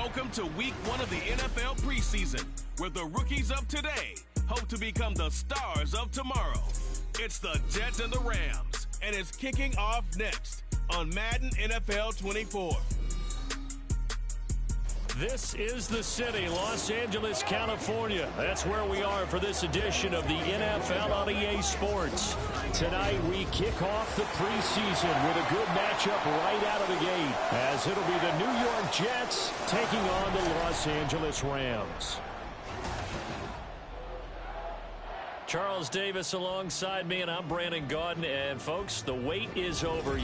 Welcome to week 1 of the NFL preseason, where the rookies of today hope to become the stars of tomorrow. It's the Jets and the Rams, and it's kicking off next on Madden NFL 24. This is the city, Los Angeles, California. That's where we are for this edition of the NFL on EA Sports. Tonight we kick off the preseason with a good matchup right out of the gate, as it'll be the New York Jets taking on the Los Angeles Rams. Charles Davis alongside me, and I'm Brandon Gaudin. And folks, the wait is over.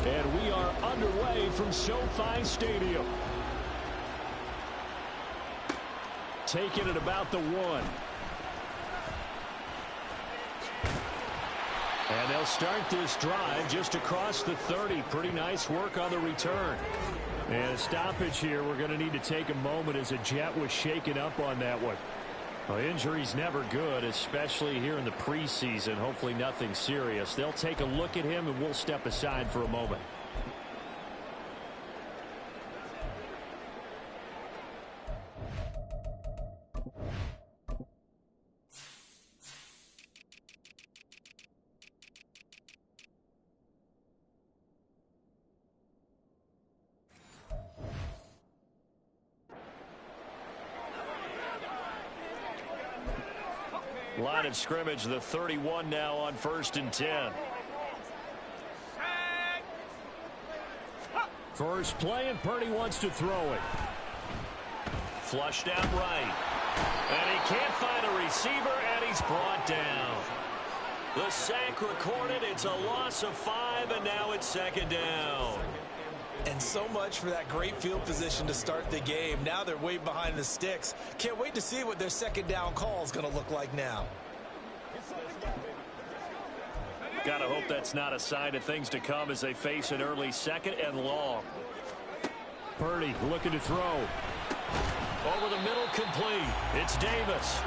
And we are underway from SoFi Stadium. Taking it about the 1. And they'll start this drive just across the 30. Pretty nice work on the return. And a stoppage here. We're going to need to take a moment as a Jet was shaken up on that one. Well, injury's never good, especially here in the preseason. Hopefully nothing serious. They'll take a look at him, and we'll step aside for a moment. Line of scrimmage, the 31 now on 1st and 10. First play, and Purdy wants to throw it. Flushed out right. And he can't find a receiver, and he's brought down. The sack recorded. It's a loss of 5, and now it's 2nd down. And so much for that great field position to start the game. Now they're way behind the sticks. Can't wait to see what their 2nd down call is going to look like now. Gotta hope that's not a sign of things to come as they face an early 2nd and long. Purdy looking to throw. Over the middle, complete. It's Davis.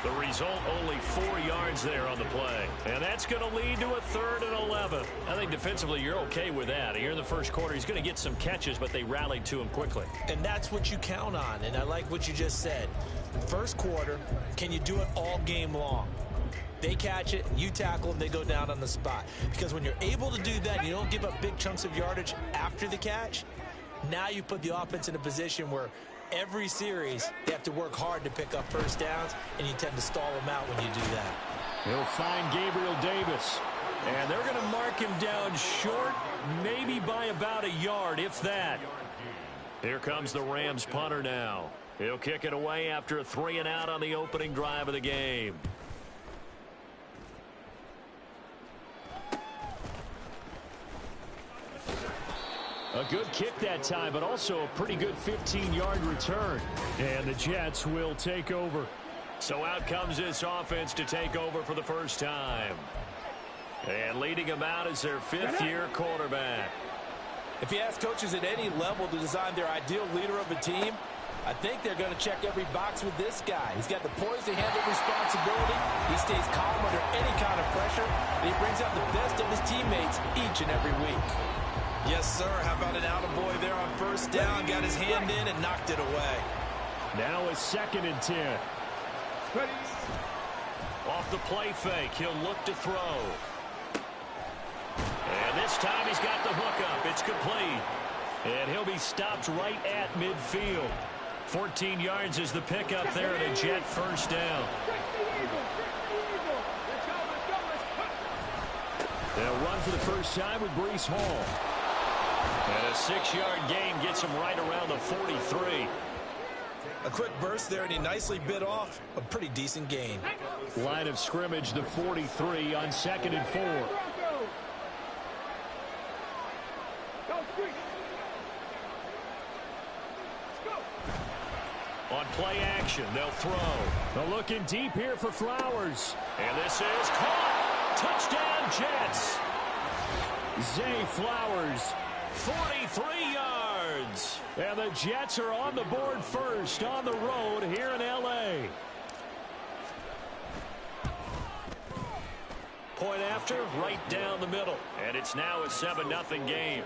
The result, only 4 yards there on the play. And that's going to lead to a 3rd and 11. I think defensively you're okay with that. Here in the first quarter, he's going to get some catches, but they rallied to him quickly. And that's what you count on, and I like what you just said. First quarter, can you do it all game long? They catch it, you tackle them, they go down on the spot. Because when you're able to do that, you don't give up big chunks of yardage after the catch, now you put the offense in a position where every series, they have to work hard to pick up first downs, and you tend to stall them out when you do that. He'll find Gabriel Davis. And they're going to mark him down short, maybe by about a yard, if that. Here comes the Rams punter now. He'll kick it away after a 3 and out on the opening drive of the game. A good kick that time, but also a pretty good 15-yard return. And the Jets will take over. So out comes this offense to take over for the first time. And leading them out is their 5th-year quarterback. If you ask coaches at any level to design their ideal leader of a team, I think they're going to check every box with this guy. He's got the poise to handle responsibility. He stays calm under any kind of pressure, and he brings out the best of his teammates each and every week. Yes, sir. How about an attaboy there on 1st down? Got his hand in and knocked it away. Now a 2nd and 10. Off the play fake, he'll look to throw. And this time he's got the hook up. It's complete. And he'll be stopped right at midfield. 14 yards is the pickup there at a Jet 1st down. They'll run for the first time with Breece Hall. And a 6-yard gain gets him right around the 43. A quick burst there, and he nicely bit off a pretty decent gain. Line of scrimmage, the 43 on 2nd and 4. On play action, they'll throw. They're looking deep here for Flowers. And this is caught. Touchdown, Jets. Zay Flowers, 43 yards. And the Jets are on the board first on the road here in L.A. Point after, right down the middle. And it's now a 7-0 game.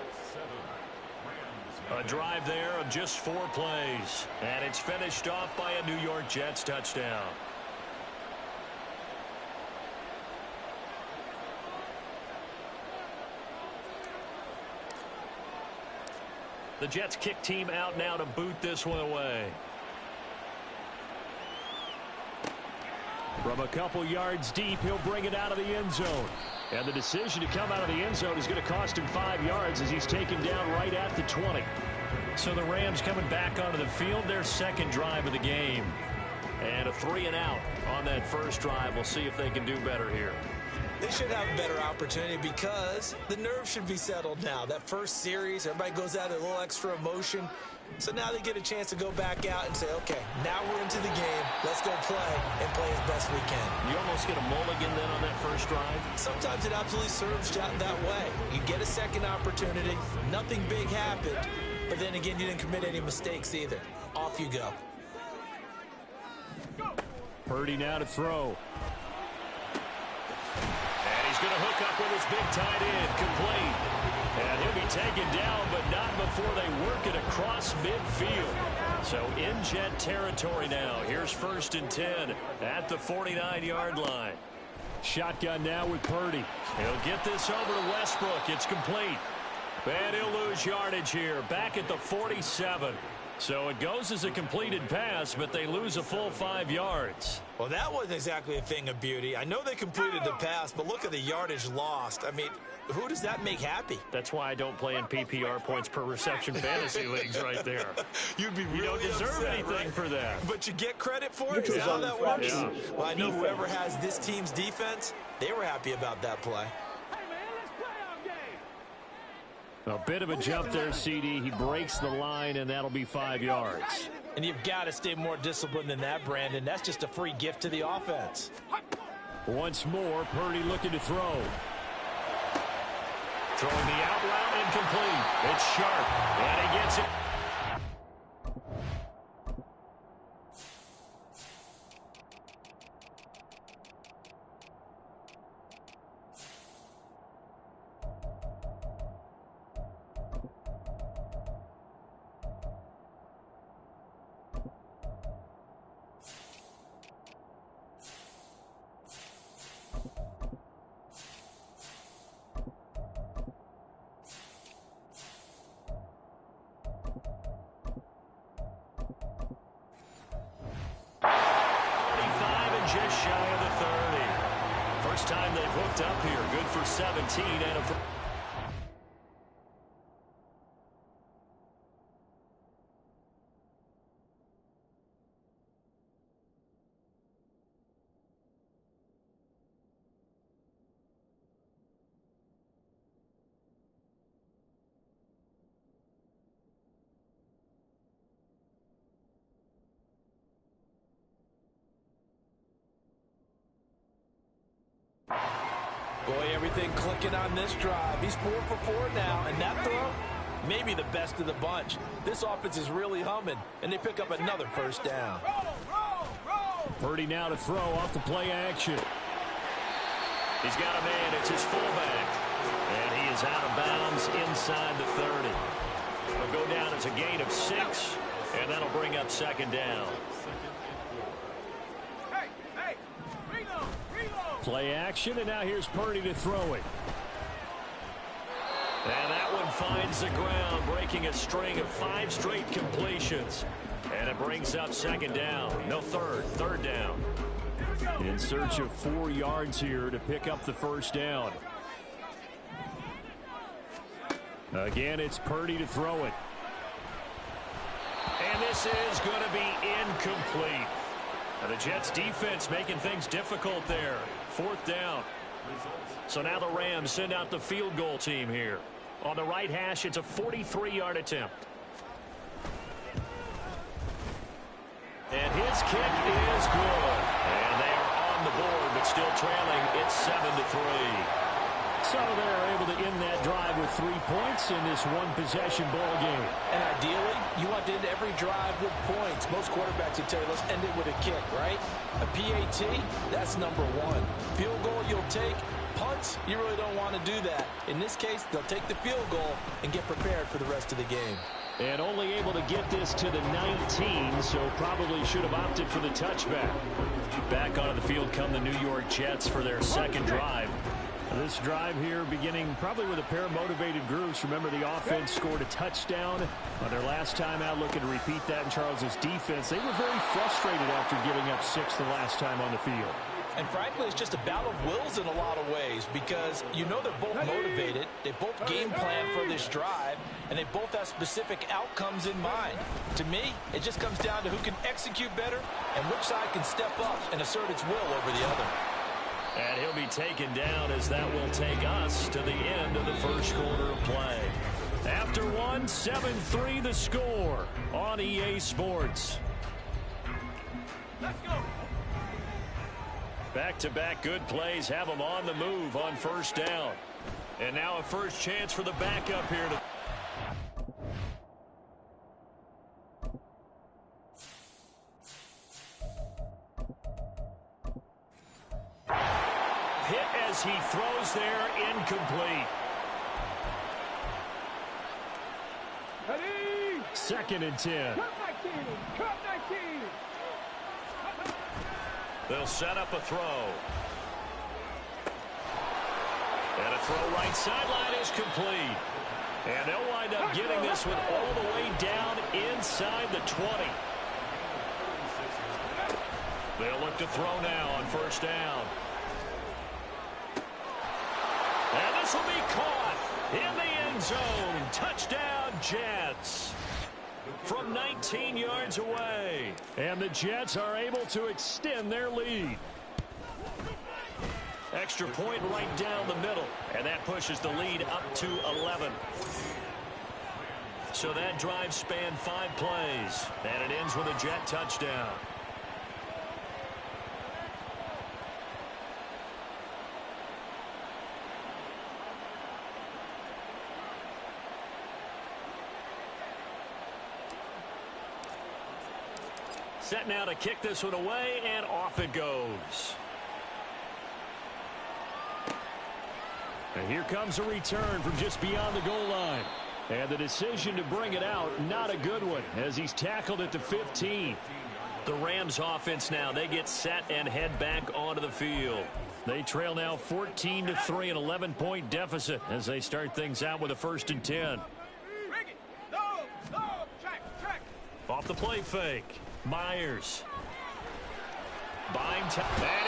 A drive there of just 4 plays. And it's finished off by a New York Jets touchdown. The Jets kick team out now to boot this one away. From a couple yards deep, he'll bring it out of the end zone. And the decision to come out of the end zone is going to cost him 5 yards as he's taken down right at the 20. So the Rams coming back onto the field, their second drive of the game. And a 3-and-out on that first drive. We'll see if they can do better here. They should have a better opportunity because the nerves should be settled now. That first series, everybody goes out a little extra emotion. So now they get a chance to go back out and say, okay, now we're into the game. Let's go play and play as best we can. You almost get a mulligan then on that first drive? Sometimes it absolutely serves that way. You get a second opportunity. Nothing big happened. But then again, you didn't commit any mistakes either. Off you go. Purdy now to throw. And he's going to hook up with his big tight end, complete. And he'll be taken down, but not before they work it across midfield. So in Jet territory now. Here's 1st and 10 at the 49-yard line. Shotgun now with Purdy. He'll get this over to Westbrook. It's complete. And he'll lose yardage here, back at the 47. So it goes as a completed pass, but they lose a full 5 yards. Well, that wasn't exactly a thing of beauty. I know they completed the pass, but look at the yardage lost. I mean, who does that make happy? That's why I don't play in PPR points per reception fantasy leagues right there. You'd be really You don't deserve upset, anything right? for that. But you get credit for it? Is that how that works? Yeah. Well, I know whoever has this team's defense, they were happy about that play. A bit of a jump there, CD. He breaks the line, and that'll be 5 yards. And you've got to stay more disciplined than that, Brandon. That's just a free gift to the offense. Once more, Purdy looking to throw. Throwing the out route incomplete. It's sharp, and he gets it. Just shy of the 30. First time they've hooked up here. Good for 17 and a... Boy, everything clicking on this drive. He's 4 for 4 now, and that throw, maybe the best of the bunch. This offense is really humming, and they pick up another first down. Purdy now to throw off the play action. He's got a man. It's his fullback. And he is out of bounds inside the 30. It'll go down as a gain of 6, and that'll bring up 2nd down. Play action, and now here's Purdy to throw it. And that one finds the ground, breaking a string of 5 straight completions. And it brings up 2nd down. No, third down. In search of 4 yards here to pick up the first down. Again, it's Purdy to throw it. And this is going to be incomplete. And the Jets defense making things difficult there. 4th down. So now the Rams send out the field goal team here. On the right hash, it's a 43-yard attempt. And his kick is good. And they are on the board, but still trailing. It's 7-3. So they're able to end that drive with 3 points in this one-possession ball game. And ideally, you want to end every drive with points. Most quarterbacks would tell you, let's end it with a kick, right? A PAT, that's number one. Field goal you'll take. Punts, you really don't want to do that. In this case, they'll take the field goal and get prepared for the rest of the game. And only able to get this to the 19, so probably should have opted for the touchback. Back onto the field come the New York Jets for their second drive. This drive here beginning probably with a pair of motivated groups. Remember, the offense scored a touchdown on their last time out, looking to repeat that in Charles's defense. They were very frustrated after giving up 6 the last time on the field. And frankly, it's just a battle of wills in a lot of ways because you know they're both motivated. They both game plan for this drive, and they both have specific outcomes in mind. To me, it just comes down to who can execute better and which side can step up and assert its will over the other. And he'll be taken down as that will take us to the end of the first quarter of play. After one, 7-3 the score on EA Sports. Let's go. Back-to-back good plays have them on the move on first down. And now a first chance for the backup here to... Hit as he throws there, incomplete. Ready? 2nd and 10. Cut 19. Cut 19. They'll set up a throw. And a throw right sideline is complete. And they'll wind up getting this one all the way down inside the 20. They'll look to throw now on first down. And this will be caught in the end zone. Touchdown, Jets. From 19 yards away. And the Jets are able to extend their lead. Extra point right down the middle. And that pushes the lead up to 11. So that drive spanned 5 plays. And it ends with a Jet touchdown. Set now to kick this one away, and off it goes. And here comes a return from just beyond the goal line. And the decision to bring it out, not a good one, as he's tackled at the 15. The Rams offense now, they get set and head back onto the field. They trail now 14-3, an 11-point deficit as they start things out with a 1st and 10. Off the play fake. Myers. And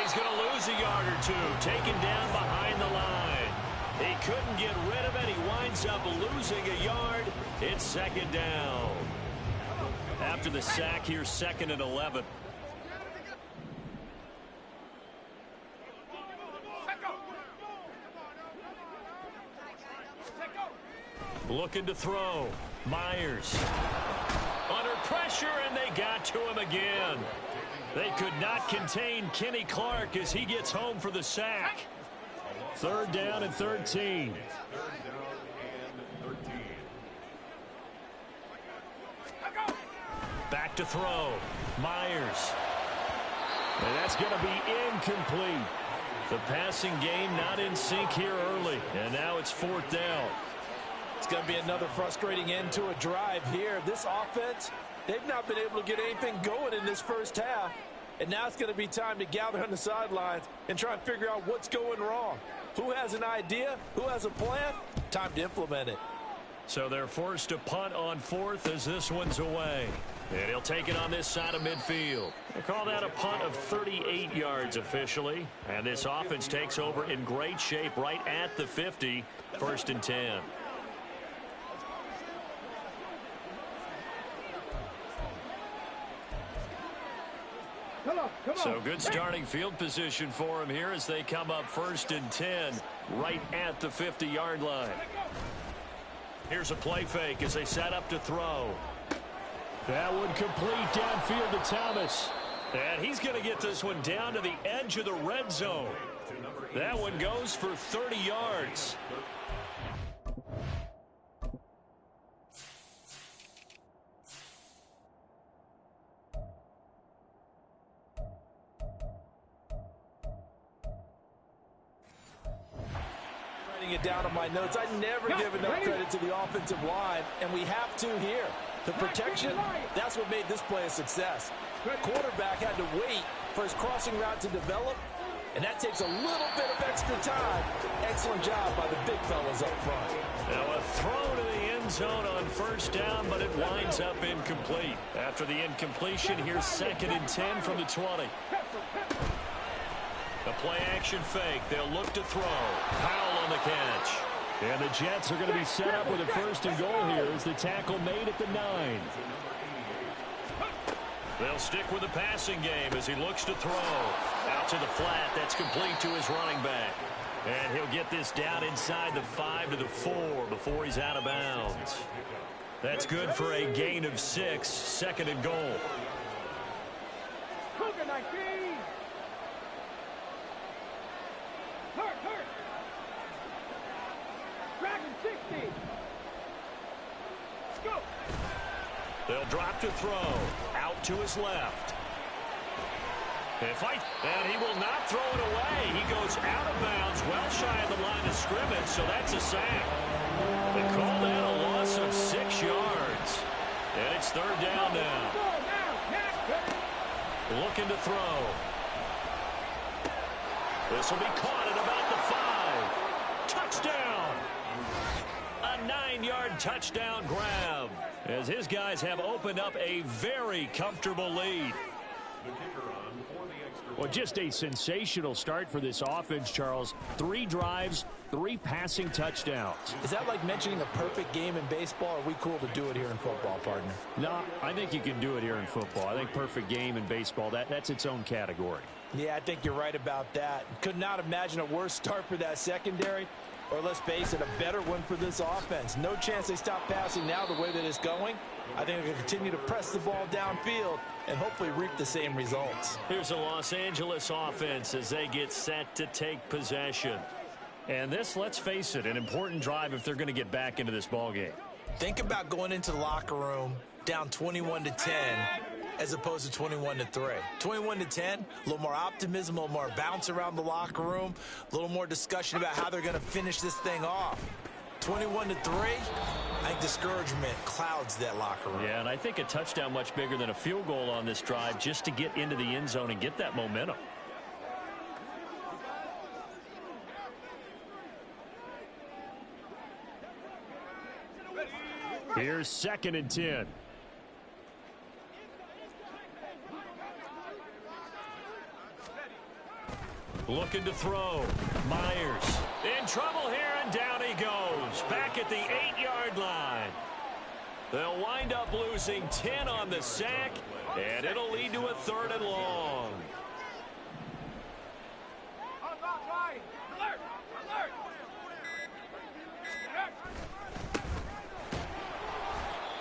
he's going to lose a yard or two. Taken down behind the line. He couldn't get rid of it. He winds up losing a yard. It's 2nd down. After the sack, here's 2nd and 11. Looking to throw. Myers. Under pressure, and they got to him again. They could not contain Kenny Clark as he gets home for the sack. 3rd down and 13. Back to throw. Myers. And that's going to be incomplete. The passing game not in sync here early. And now it's 4th down. It's going to be another frustrating end to a drive here. This offense, they've not been able to get anything going in this first half. And now it's going to be time to gather on the sidelines and try and figure out what's going wrong. Who has an idea? Who has a plan? Time to implement it. So they're forced to punt on 4th as this one's away. And he'll take it on this side of midfield. They call that a punt of 38 yards officially. And this offense takes over in great shape right at the 50. 1st and 10. So good starting field position for him here as they come up 1st and 10 right at the 50-yard line. Here's a play fake as they set up to throw. That would complete downfield to Thomas. And he's going to get this one down to the edge of the red zone. That one goes for 30 yards. It down on my notes. I never give enough credit to the offensive line, and we have to here. The protection, that's what made this play a success. Quarterback had to wait for his crossing route to develop, and that takes a little bit of extra time. Excellent job by the big fellas up front. Now a throw to the end zone on first down, but it winds up incomplete. After the incompletion, here's 2nd and 10 from the 20. The play-action fake. They'll look to throw. Powell on the catch. And the Jets are going to be set up with a 1st and goal here as the tackle made at the 9. They'll stick with the passing game as he looks to throw. Out to the flat. That's complete to his running back. And he'll get this down inside the 5 to the 4 before he's out of bounds. That's good for a gain of 6. 2nd and goal. They'll drop to throw. Out to his left. And he will not throw it away. He goes out of bounds, well shy of the line of scrimmage, so that's a sack. They call that a loss of 6 yards. And it's 3rd down now. Looking to throw. This will be caught at about the 5. Touchdown. A 9-yard touchdown grab, as his guys have opened up a very comfortable lead. Well, just a sensational start for this offense, Charles. 3 drives, 3 passing touchdowns. Is that like mentioning a perfect game in baseball, or are we cool to do it here in football, partner? No, I think you can do it here in football. I think perfect game in baseball, that's its own category. Yeah, I think you're right about that. Could not imagine a worse start for that secondary, or let's face it, a better one for this offense. No chance they stop passing now the way that it's going. I think they're going to continue to press the ball downfield and hopefully reap the same results. Here's the Los Angeles offense as they get set to take possession. And this, let's face it, an important drive if they're going to get back into this ballgame. Think about going into the locker room down 21-10 as opposed to 21-3. 21-10, a little more optimism, a little more bounce around the locker room, a little more discussion about how they're going to finish this thing off. 21-3, I think discouragement clouds that locker room. Yeah, and I think a touchdown much bigger than a field goal on this drive just to get into the end zone and get that momentum. Here's 2nd and 10. Looking to throw. Myers in trouble here, and down he goes. Back at the 8-yard line. They'll wind up losing 10 on the sack, and it'll lead to a 3rd and long.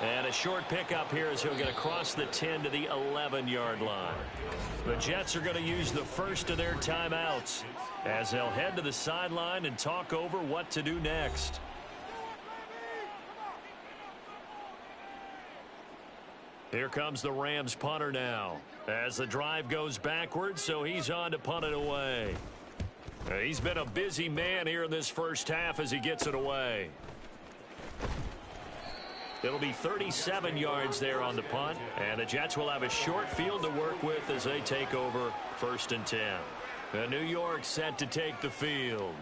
And a short pickup here as he'll get across the 10 to the 11-yard line. The Jets are going to use the first of their timeouts as they'll head to the sideline and talk over what to do next. Here comes the Rams punter now as the drive goes backwards, so he's on to punt it away. He's been a busy man here in this first half as he gets it away. It'll be 37 yards there on the punt, and the Jets will have a short field to work with as they take over 1st and 10. And New York set to take the field.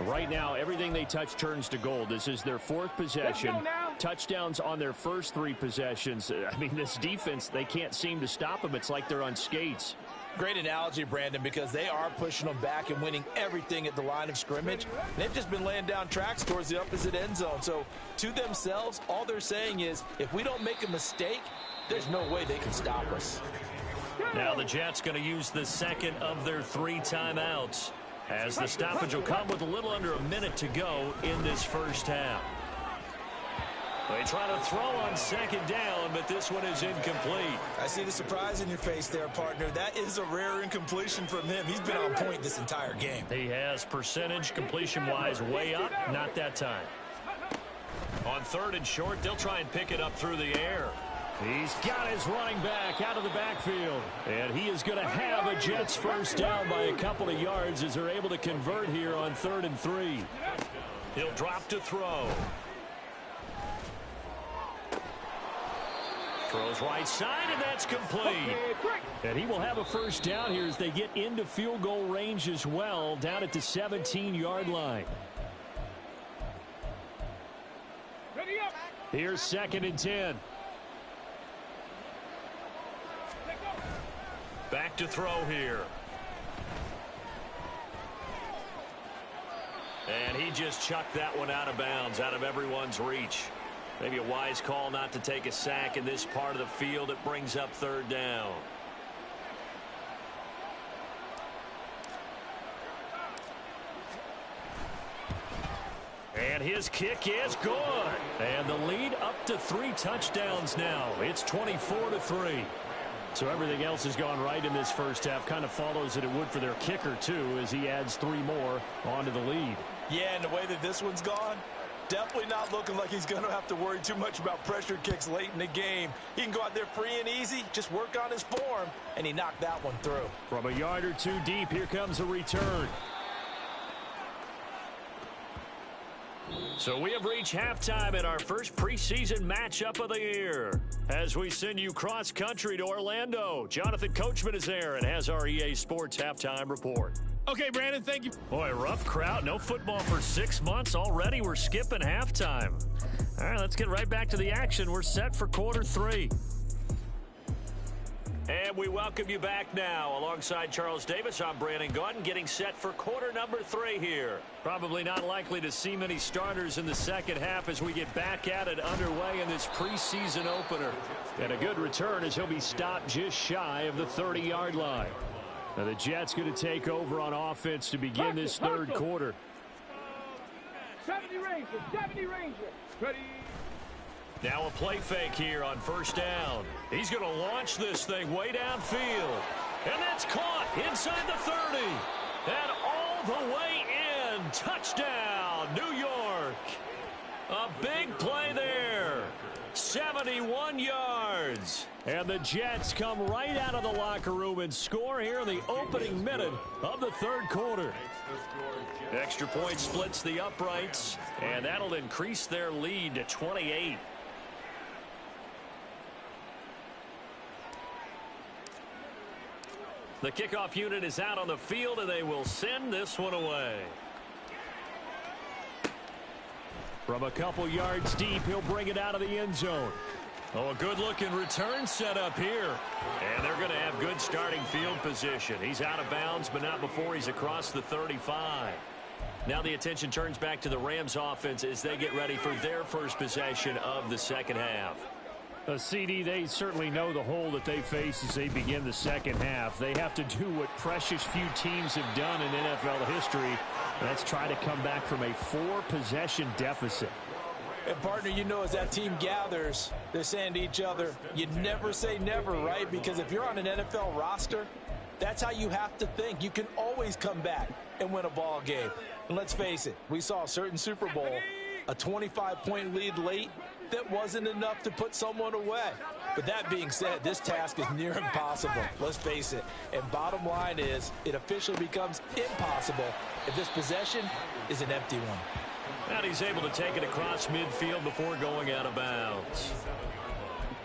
Right now, everything they touch turns to gold. This is their 4th possession. Touchdowns on their first 3 possessions. I mean, this defense, they can't seem to stop them. It's like they're on skates. Great analogy, Brandon, because they are pushing them back and winning everything at the line of scrimmage. They've just been laying down tracks towards the opposite end zone. So to themselves, all they're saying is, if we don't make a mistake, there's no way they can stop us. Now the Jets going to use the 2nd of their 3 timeouts as the stoppage will come with a little under a minute to go in this first half. They try to throw on second down, but this one is incomplete. I see the surprise in your face there, partner. That is a rare incompletion from him. He's been on point this entire game. He has percentage completion-wise way up, not that time. On 3rd and short, they'll try and pick it up through the air. He's got his running back out of the backfield. And he is going to have a Jets first down by a couple of yards as they're able to convert here on 3rd and 3. He'll drop to throw. Throws right side, and that's complete. And he will have a first down here as they get into field goal range as well, down at the 17-yard line. Here's 2nd and 10. Back to throw here. And he just chucked that one out of bounds, out of everyone's reach. Maybe a wise call not to take a sack in this part of the field. It brings up 3rd down. And his kick is good. And the lead up to 3 touchdowns now. It's 24-3. So everything else has gone right in this first half. Kind of follows that it would for their kicker, too, as he adds 3 more onto the lead. Yeah, and the way that this one's gone, definitely not looking like he's going to have to worry too much about pressure kicks late in the game. He can go out there free and easy, just work on his form, and he knocked that one through. From a yard or 2 deep, here comes a return. So we have reached halftime in our first preseason matchup of the year. As we send you cross-country to Orlando, Jonathan Coachman is there and has our EA Sports halftime report. Okay, Brandon, thank you. Boy, rough crowd. No football for 6 months already. We're skipping halftime. All right, let's get right back to the action. We're set for quarter 3. And we welcome you back now. Alongside Charles Davis, I'm Brandon Gaudin, getting set for quarter number 3 here. Probably not likely to see many starters in the second half as we get back at it underway in this preseason opener. And a good return as he'll be stopped just shy of the 30-yard line. Now the Jets going to take over on offense to begin this 3rd quarter. 70 Ranger. Ready. Now a play fake here on 1st down. He's going to launch this thing way downfield. And that's caught inside the 30. And all the way in. Touchdown, New York. A big play there. 71 yards. And the Jets come right out of the locker room and score here in the opening minute of the 3rd quarter. Extra point splits the uprights, and that'll increase their lead to 28. The kickoff unit is out on the field, and they will send this one away. From a couple yards deep, he'll bring it out of the end zone. Oh, a good-looking return set up here. And they're going to have good starting field position. He's out of bounds, but not before he's across the 35. Now the attention turns back to the Rams offense as they get ready for their first possession of the second half. CD, they certainly know the hole that they face as they begin the second half. They have to do what precious few teams have done in NFL history. That's try to come back from a 4-possession deficit. And, partner, you know, as that team gathers, they're saying to each other, you never say never, right? Because if you're on an NFL roster, that's how you have to think. You can always come back and win a ball game. And let's face it, we saw a certain Super Bowl, a 25-point lead late, that wasn't enough to put someone away. But that being said, this task is near impossible. Let's face it. And bottom line is, it officially becomes impossible if this possession is an empty one. And he's able to take it across midfield before going out of bounds.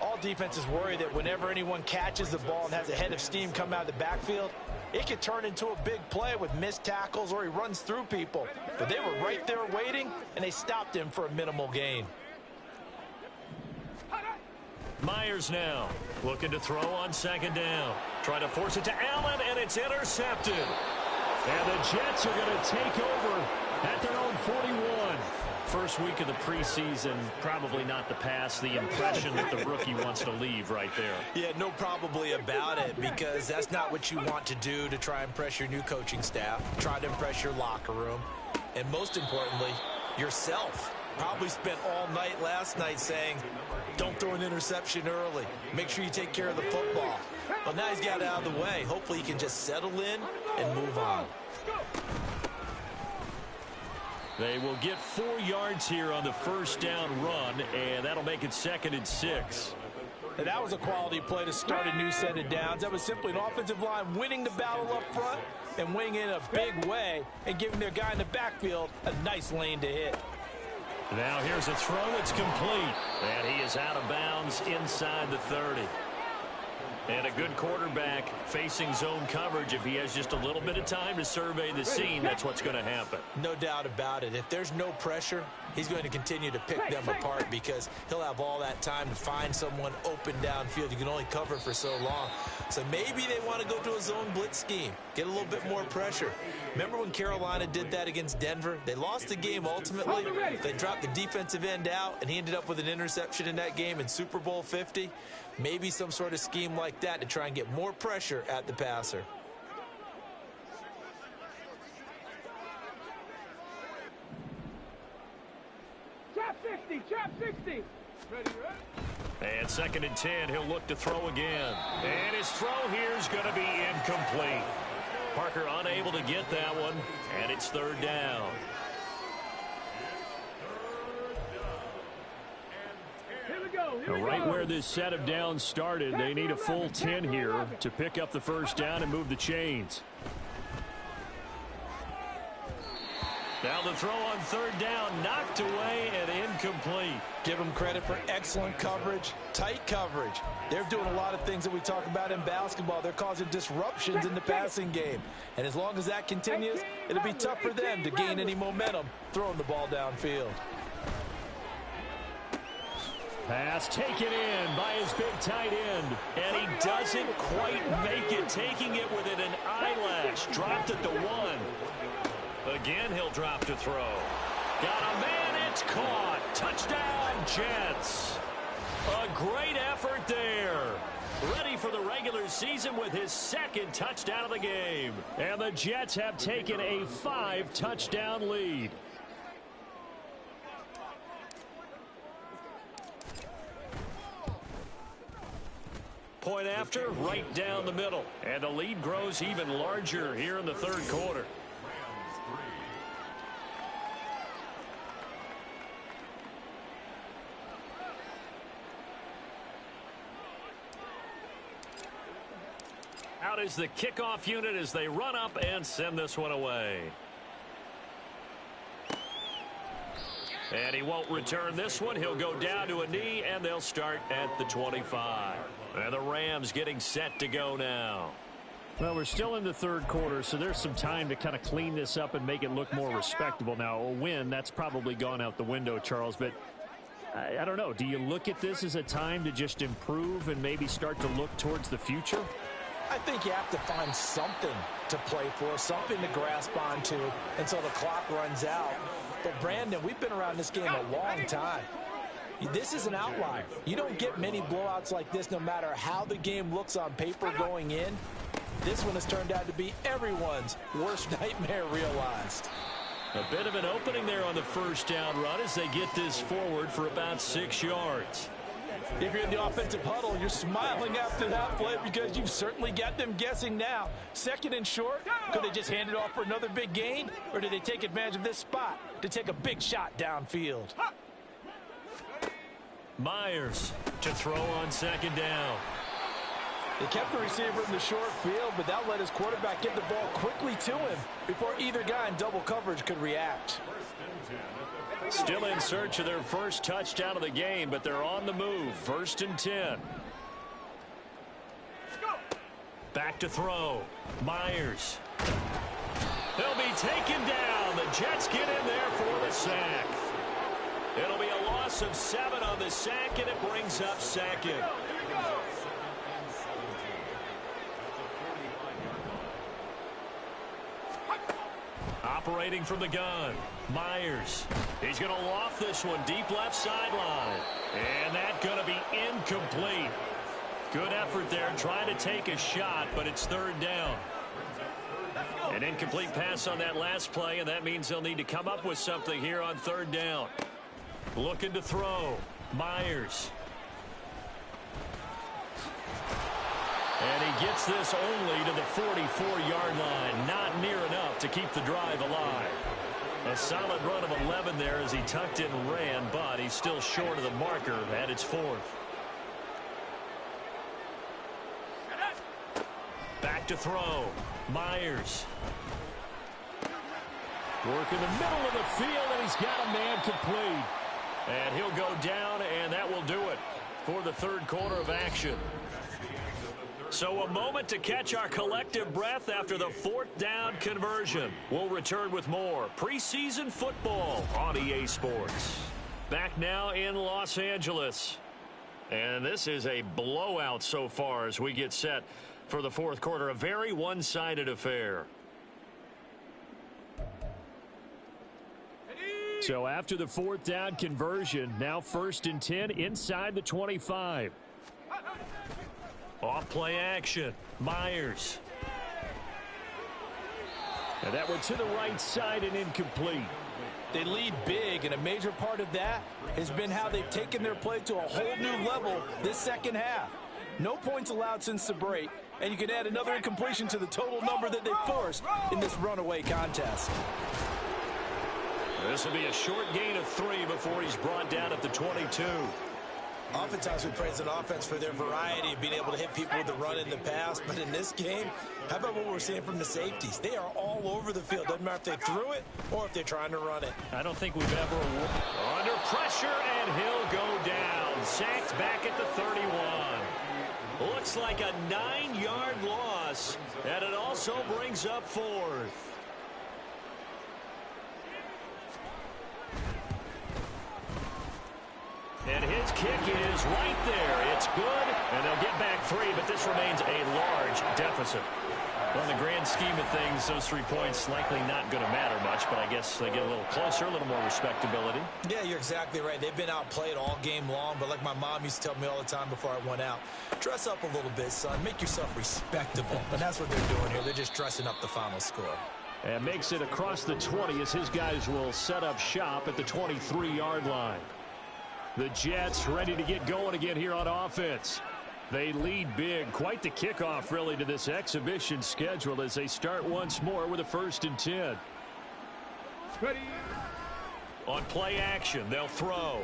All defenses worry that whenever anyone catches the ball and has a head of steam come out of the backfield, it could turn into a big play with missed tackles or he runs through people. But they were right there waiting, and they stopped him for a minimal gain. Myers now looking to throw on second down. Trying to force it to Allen, and it's intercepted. And the Jets are going to take over at their own 41. First week of the preseason, probably not the pass, the impression that the rookie wants to leave right there. Yeah, no probably about it, because that's not what you want to do to try and impress your new coaching staff, try to impress your locker room, and most importantly, yourself. Probably spent all night last night saying, don't throw an interception early. Make sure you take care of the football. Well, now he's got it out of the way. Hopefully he can just settle in and move on. They will get 4 yards here on the first down run, and that'll make it 2nd and 6. And that was a quality play to start a new set of downs. That was simply an offensive line winning the battle up front and winning in a big way and giving their guy in the backfield a nice lane to hit. Now here's a throw that's complete, and he is out of bounds inside the 30. And a good quarterback facing zone coverage. If he has just a little bit of time to survey the scene, that's what's going to happen. No doubt about it. If there's no pressure, he's going to continue to pick them apart because he'll have all that time to find someone open downfield. You can only cover for so long. So maybe they want to go to a zone blitz scheme, get a little bit more pressure. Remember when Carolina did that against Denver? They lost the game ultimately. They dropped the defensive end out, and he ended up with an interception in that game in Super Bowl 50. Maybe some sort of scheme like that to try and get more pressure at the passer. Trap 60, trap 60. Ready, And 2nd and 10, he'll look to throw again. And his throw here is going to be incomplete. Parker unable to get that one, and it's 3rd down. Right where this set of downs started, they need a full 10 here to pick up the first down and move the chains. Now the throw on 3rd down, knocked away and incomplete. Give them credit for excellent coverage, tight coverage. They're doing a lot of things that we talk about in basketball. They're causing disruptions in the passing game. And as long as that continues, it'll be tough for them to gain any momentum throwing the ball downfield. Pass taken in by his big tight end. And he doesn't quite make it, taking it within an eyelash. Dropped at the 1. Again, he'll drop to throw. Got a man, it's caught. Touchdown, Jets. A great effort there. Ready for the regular season with his 2nd touchdown of the game. And the Jets have taken a 5-touchdown lead. Point after, right down the middle. And the lead grows even larger here in the 3rd quarter. Out is the kickoff unit as they run up and send this one away. And he won't return this one. He'll go down to a knee, and they'll start at the 25. And the Rams getting set to go now. Well, we're still in the 3rd quarter, so there's some time to kind of clean this up and make it look more respectable. Now, a win, that's probably gone out the window, Charles, but I don't know. Do you look at this as a time to just improve and maybe start to look towards the future? I think you have to find something to play for, something to grasp onto until the clock runs out. But, Brandon, we've been around this game a long time. This is an outlier. You don't get many blowouts like this no matter how the game looks on paper going in. This one has turned out to be everyone's worst nightmare realized. A bit of an opening there on the first down run as they get this forward for about 6 yards. If you're in the offensive huddle, you're smiling after that play because you've certainly got them guessing now. 2nd and short, could they just hand it off for another big gain? Or do they take advantage of this spot to take a big shot downfield? Myers to throw on 2nd down. They kept the receiver in the short field, but that let his quarterback get the ball quickly to him before either guy in double coverage could react. Still in search of their first touchdown of the game, but they're on the move. 1st and 10. Back to throw. Myers. They'll be taken down. The Jets get in there for the sack. It'll be a loss of 7 on the sack, and it brings up 2nd. Operating from the gun, Myers. He's going to loft this one deep left sideline. And that's going to be incomplete. Good effort there trying to take a shot, but it's 3rd down. An incomplete pass on that last play, and that means they'll need to come up with something here on 3rd down. Looking to throw. Myers. And he gets this only to the 44-yard line. Not near enough to keep the drive alive. A solid run of 11 there as he tucked in and ran, but he's still short of the marker at its 4th. Back to throw. Myers. Work in the middle of the field, and he's got a man complete. And he'll go down, and that will do it for the third quarter of action. So a moment to catch our collective breath after the 4th down conversion. We'll return with more preseason football on EA Sports. Back now in Los Angeles. And this is a blowout so far as we get set for the 4th quarter. A very one-sided affair. So after the 4th down conversion, now 1st and 10 inside the 25. Off play action. Myers. And that went to the right side and incomplete. They lead big, and a major part of that has been how they've taken their play to a whole new level this second half. No points allowed since the break, and you can add another incompletion to the total number that they forced in this runaway contest. This will be a short gain of 3 before he's brought down at the 22. Oftentimes we praise an offense for their variety of being able to hit people with the run in the pass, but in this game, how about what we're seeing from the safeties? They are all over the field. Doesn't matter if they threw it or if they're trying to run it. I don't think we've ever under pressure, and he'll go down. Sacked back at the 31. Looks like a 9-yard loss, and it also brings up 4th. And his kick is right there. It's good, and they'll get back 3, but this remains a large deficit. Well, in the grand scheme of things, those 3 points likely not going to matter much, but I guess they get a little closer, a little more respectability. Yeah, you're exactly right. They've been outplayed all game long, but like my mom used to tell me all the time before I went out, dress up a little bit, son. Make yourself respectable. And that's what they're doing here. They're just dressing up the final score. And makes it across the 20 as his guys will set up shop at the 23-yard line. The Jets ready to get going again here on offense. They lead big. Quite the kickoff, really, to this exhibition schedule as they start once more with a 1st and 10. Ready. On play action, they'll throw.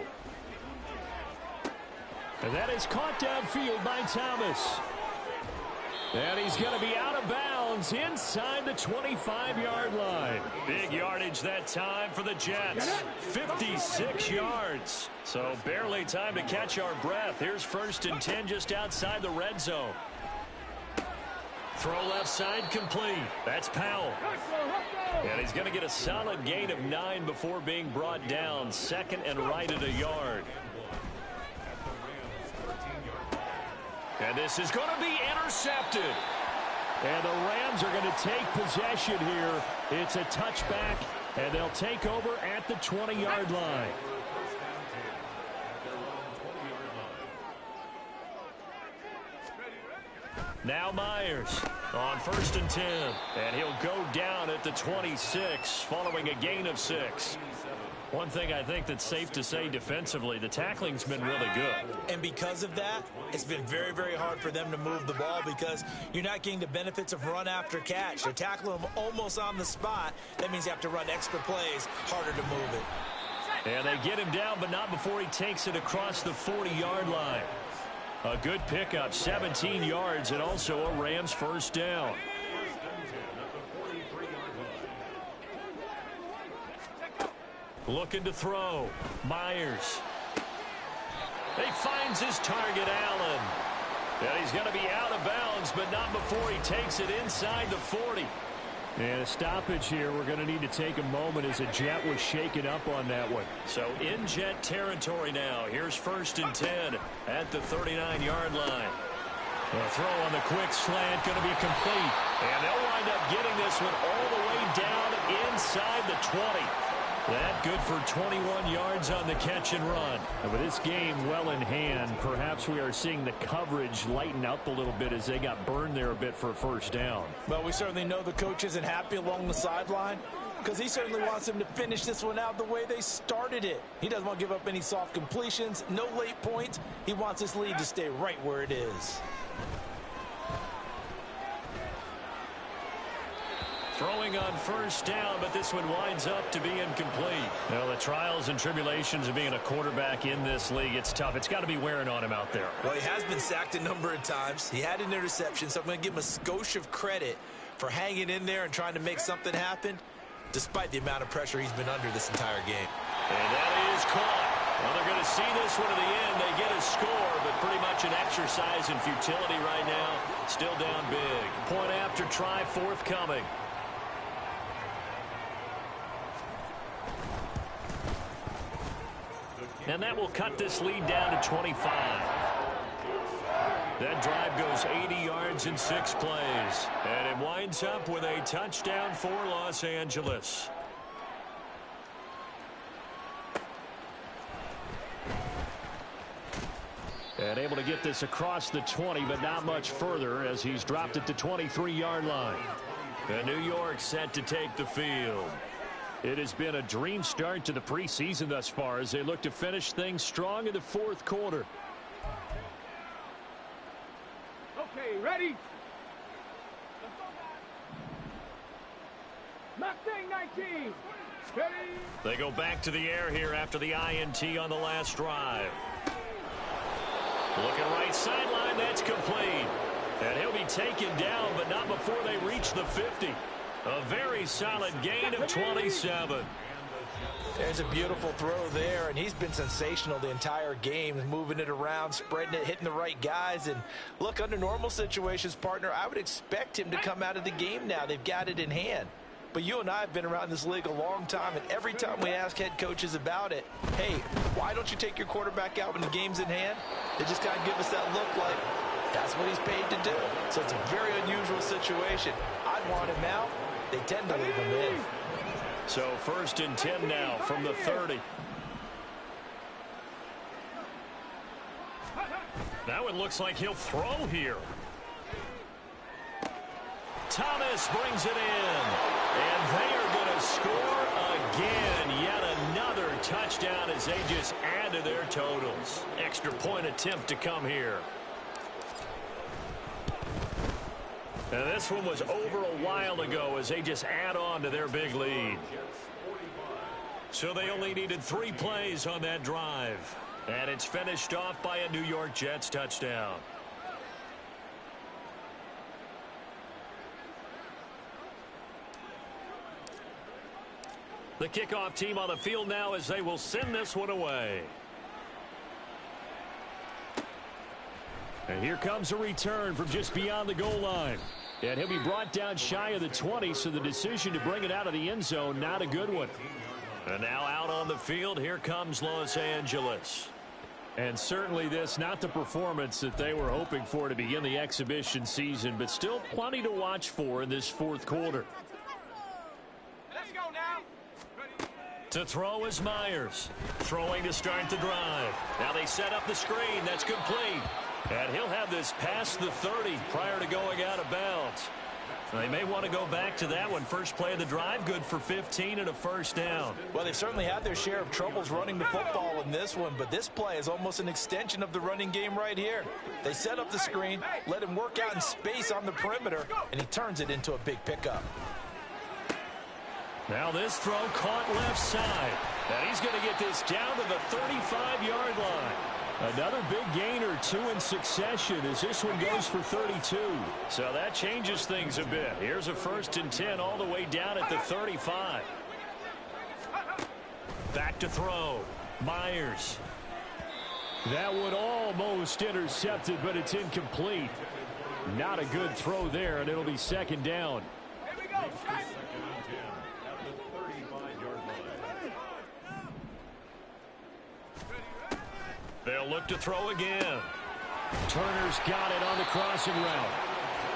And that is caught downfield by Thomas. And he's going to be out of bounds inside the 25-yard line. Big yardage that time for the Jets. 56 yards. So barely time to catch our breath. Here's 1st and 10 just outside the red zone. Throw left side complete. That's Powell. And he's going to get a solid gain of 9 before being brought down. 2nd and right at a yard. And this is going to be intercepted. And the Rams are going to take possession here. It's a touchback, and they'll take over at the 20-yard line. Now Myers on 1st and 10. And he'll go down at the 26 following a gain of 6. One thing I think that's safe to say defensively, the tackling's been really good. And because of that, it's been very, very hard for them to move the ball because you're not getting the benefits of run after catch. They're tackling them almost on the spot. That means you have to run extra plays, harder to move it. And they get him down, but not before he takes it across the 40-yard line. A good pickup, 17 yards, and also a Rams 1st down. Looking to throw. Myers. He finds his target, Allen. And he's going to be out of bounds, but not before he takes it inside the 40. And a stoppage here. We're going to need to take a moment as a Jet was shaken up on that one. So in Jet territory now. Here's 1st and 10 at the 39-yard line. A throw on the quick slant going to be complete. And they'll wind up getting this one all the way down inside the 20. That good for 21 yards on the catch and run. And with this game well in hand, perhaps we are seeing the coverage lighten up a little bit as they got burned there a bit for a 1st down. Well, we certainly know the coach isn't happy along the sideline. because he certainly wants them to finish this one out the way they started it. He doesn't want to give up any soft completions, no late points. He wants this lead to stay right where it is. Throwing on first down, but this one winds up to be incomplete. Well, the trials and tribulations of being a quarterback in this league, it's tough. It's got to be wearing on him out there. Well, he has been sacked a number of times. He had an interception, so I'm going to give him a skosh of credit for hanging in there and trying to make something happen, despite the amount of pressure he's been under this entire game. And that is caught. Well, they're going to see this one to the end. They get a score, but pretty much an exercise in futility right now. Still down big. Point after try forthcoming. And that will cut this lead down to 25. That drive goes 80 yards in 6 plays. And it winds up with a touchdown for Los Angeles. And able to get this across the 20, but not much further as he's dropped it to 23-yard line. And New York set to take the field. It has been a dream start to the preseason thus far as they look to finish things strong in the fourth quarter. Okay, ready? Mustang 19. Ready? They go back to the air here after the INT on the last drive. Looking right sideline, that's complete. And he'll be taken down, but not before they reach the 50. A very solid gain of 27. There's a beautiful throw there, and he's been sensational the entire game, moving it around, spreading it, hitting the right guys. And look, under normal situations, partner, I would expect him to come out of the game now. They've got it in hand. But you and I have been around this league a long time, and every time we ask head coaches about it, hey, why don't you take your quarterback out when the game's in hand? They just kind of give us that look like that's what he's paid to do. So it's a very unusual situation. I'd want him out. They tend to leave him in. So 1st and 10 now from the 30. Now it looks like he'll throw here. Thomas brings it in. And they are going to score again. Yet another touchdown as they just add to their totals. Extra point attempt to come here. And this one was over a while ago as they just add on to their big lead. So they only needed 3 plays on that drive. And it's finished off by a New York Jets touchdown. The kickoff team on the field now as they will send this one away. And here comes a return from just beyond the goal line. And he'll be brought down shy of the 20, so the decision to bring it out of the end zone, not a good one. And now out on the field, here comes Los Angeles. And certainly this, not the performance that they were hoping for to begin the exhibition season, but still plenty to watch for in this fourth quarter. Let's go now. To throw is Myers. Throwing to start the drive. Now they set up the screen. That's complete. And he'll have this past the 30 prior to going out of bounds. They may want to go back to that one. First play of the drive, good for 15 and a first down. Well, they've certainly had their share of troubles running the football in this one, but this play is almost an extension of the running game right here. They set up the screen, let him work out in space on the perimeter, and he turns it into a big pickup. Now this throw caught left side. And he's going to get this down to the 35-yard line. Another big gain or 2 in succession as this one goes for 32. So that changes things a bit. Here's a 1st and 10 all the way down at the 35. Back to throw. Myers. That one almost intercepted, but it's incomplete. Not a good throw there, and it'll be 2nd down. Here we go. They'll look to throw again. Turner's got it on the crossing route.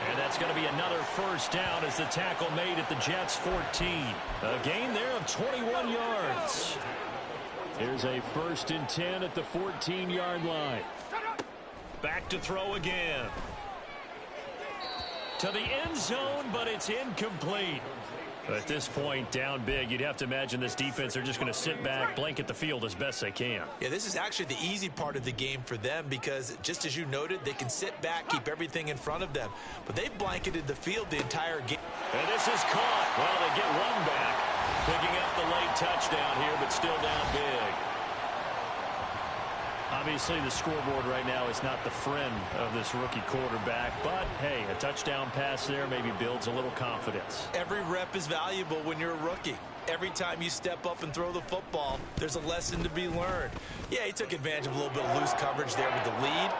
And that's going to be another first down as the tackle made at the Jets' 14. A gain there of 21 yards. Here's a 1st and 10 at the 14-yard line. Back to throw again. To the end zone, but it's incomplete. At this point, down big, you'd have to imagine this defense are just going to sit back, blanket the field as best they can. Yeah, this is actually the easy part of the game for them because, just as you noted, they can sit back, keep everything in front of them. But they've blanketed the field the entire game. And this is caught. Well, they get one back, picking up the late touchdown here, but still down big. Obviously, the scoreboard right now is not the friend of this rookie quarterback, but, hey, a touchdown pass there maybe builds a little confidence. Every rep is valuable when you're a rookie. Every time you step up and throw the football, there's a lesson to be learned. Yeah, he took advantage of a little bit of loose coverage there with the lead,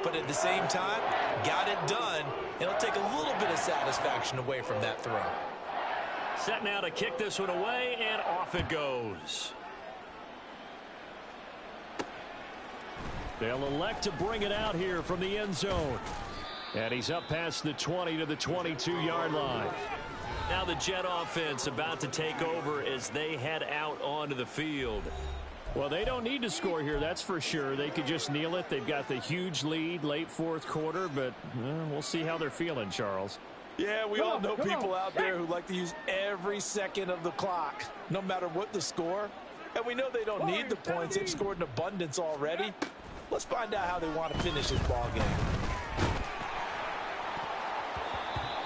but at the same time, got it done. It'll take a little bit of satisfaction away from that throw. Set now to kick this one away, and off it goes. They'll elect to bring it out here from the end zone. And he's up past the 20 to the 22-yard line. Now the Jet offense about to take over as they head out onto the field. Well, they don't need to score here, that's for sure. They could just kneel it. They've got the huge lead late fourth quarter, but we'll see how they're feeling, Charles. Yeah, we all know people out there who like to use every second of the clock, no matter what the score. And we know they don't need the points. They've scored in abundance already. Let's find out how they want to finish this ball game.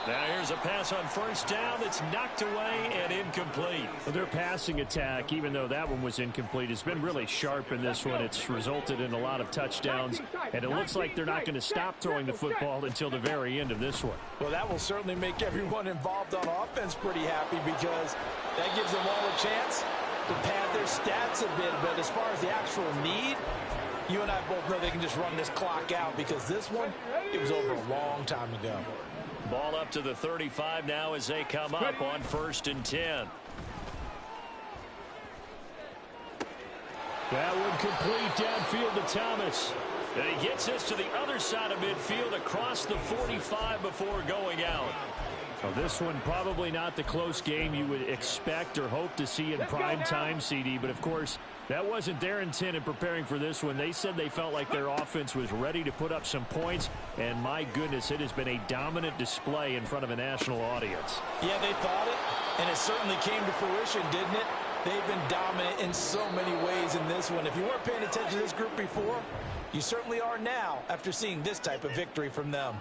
Now here's a pass on first down that's knocked away and incomplete. Well, their passing attack, even though that one was incomplete, has been really sharp in this one. It's resulted in a lot of touchdowns, and it looks like they're not going to stop throwing the football until the very end of this one. Well, that will certainly make everyone involved on offense pretty happy because that gives them all a chance to pad their stats a bit. But as far as the actual need, you and I both know they can just run this clock out because this one, it was over a long time ago. Ball up to the 35 now as they come up on 1st and 10. That one complete downfield to Thomas. And he gets this to the other side of midfield across the 45 before going out. Well, this one probably not the close game you would expect or hope to see in prime time, CD, but of course that wasn't their intent in preparing for this one. They said they felt like their offense was ready to put up some points, and my goodness, it has been a dominant display in front of a national audience. Yeah, they thought it, and it certainly came to fruition, didn't it? They've been dominant in so many ways in this one. If you weren't paying attention to this group before, you certainly are now after seeing this type of victory from them.